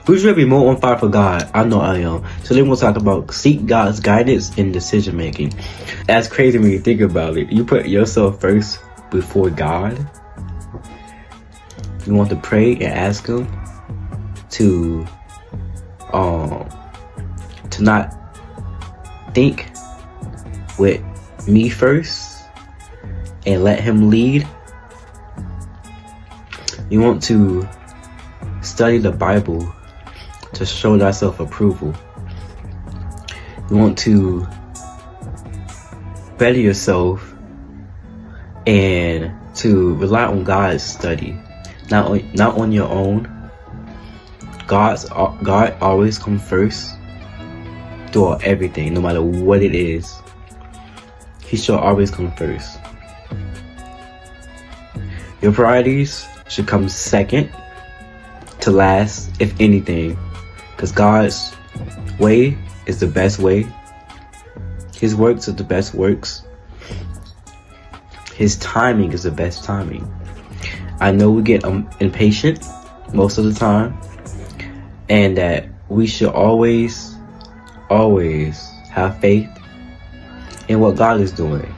Who's ready to be more on fire for God? I know I am. So then we'll talk about seek God's guidance in decision making. That's crazy when you think about it. You put yourself first before God. You want to pray and ask Him to not think with me first and let Him lead. You want to study the Bible to show thyself approval. You want to better yourself and to rely on God's study, not on your own. God always comes first throughout everything, no matter what it is. He shall always come first. Your priorities should come second to last, if anything, because God's way is the best way. His works are the best works. His timing is the best timing. I know we get impatient most of the time, and that we should always have faith in what God is doing.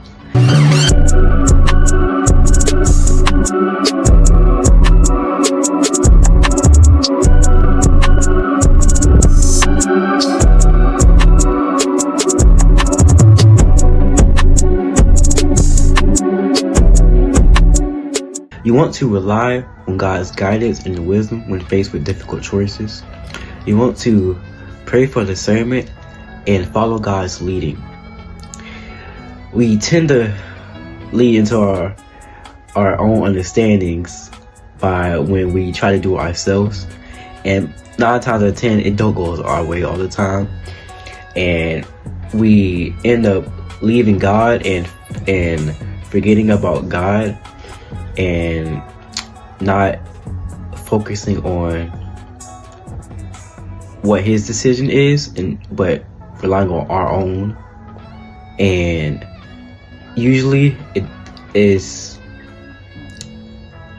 You want to rely on God's guidance and wisdom when faced with difficult choices. You want to pray for discernment and follow God's leading. We tend to lead into our own understandings by when we try to do it ourselves, and 9 times out of 10 it don't go our way all the time, and we end up leaving God and forgetting about God and not focusing on what His decision is, but relying on our own. And usually it is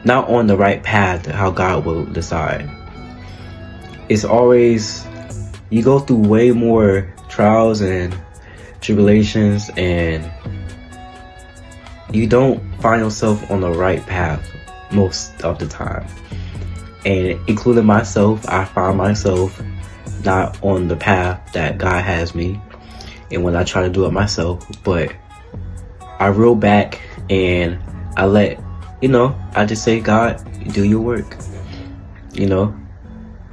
not on the right path to how God will decide. It's always, you go through way more trials and tribulations, and you don't find yourself on the right path most of the time. And including myself, I find myself not on the path that God has me, and when I try to do it myself, but I reel back and I I just say, God, do your work.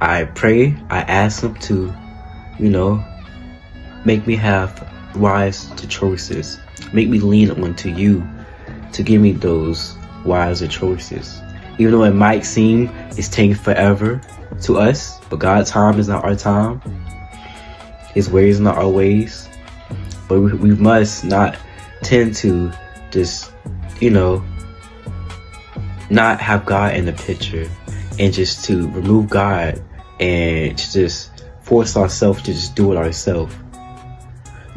I pray, I ask Him to, make me have wise choices, make me lean onto You to give me those wiser choices. Even though it might seem it's taking forever to us, but God's time is not our time. His ways are not our ways. But we must not tend to just, not have God in the picture, and just to remove God and to just force ourselves to just do it ourselves.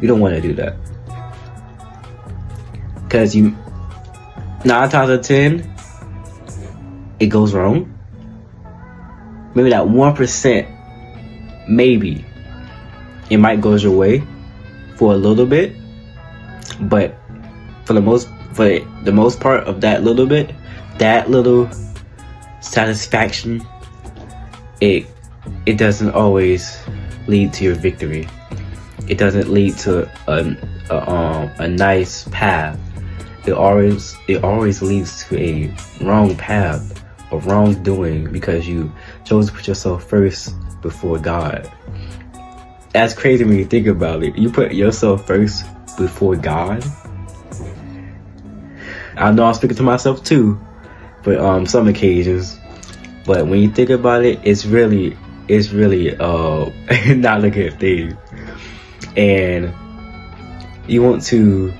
You don't want to do that. Because 9 times out of 10, it goes wrong. Maybe that 1%, maybe it might go your way for a little bit, but for the most part of that little bit, that little satisfaction, it doesn't always lead to your victory. It doesn't lead to a nice path. It always leads to a wrong path or wrongdoing, because you chose to put yourself first before God. That's crazy when you think about it. You put yourself first before God. I know I'm speaking to myself too, but some occasions. But when you think about it, it's really not a good thing. And you want to,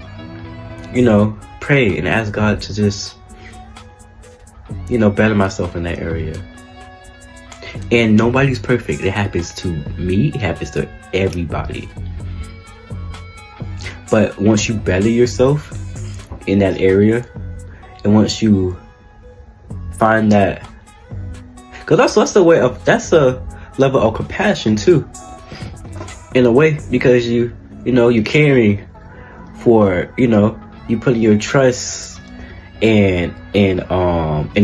pray and ask God to just, better myself in that area. And nobody's perfect. It happens to me. It happens to everybody. But once you better yourself in that area, and once you find that, because that's a level of compassion too, in a way, because you're caring for, you put your trust in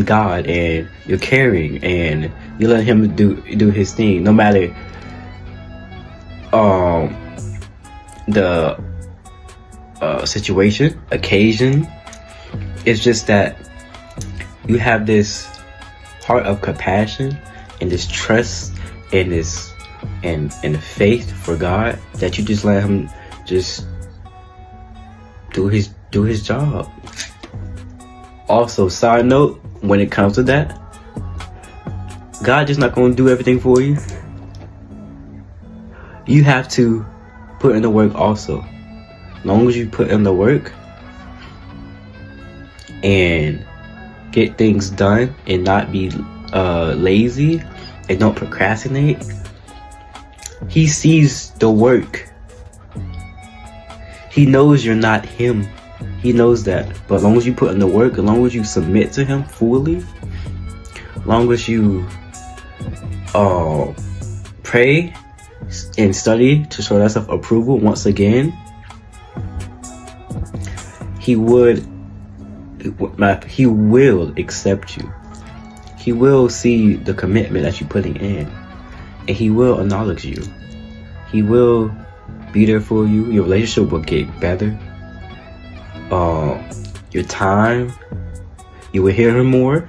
God, and you're caring, and you let Him do His thing, no matter the situation, occasion. It's just that you have this heart of compassion and this trust and this and faith for God, that you just let Him just do his job. Also, side note, when it comes to that, God just not going to do everything for you. You have to put in the work also. As long as you put in the work and get things done and not be lazy and don't procrastinate, He sees the work. He knows you're not Him. He knows that. But as long as you put in the work, as long as you submit to Him fully, as long as you pray and study to show that self approval once again, He will accept you. He will see the commitment that you're putting in, and He will acknowledge you. He will be there for you. Your relationship will get better. Your time, you will hear Him more.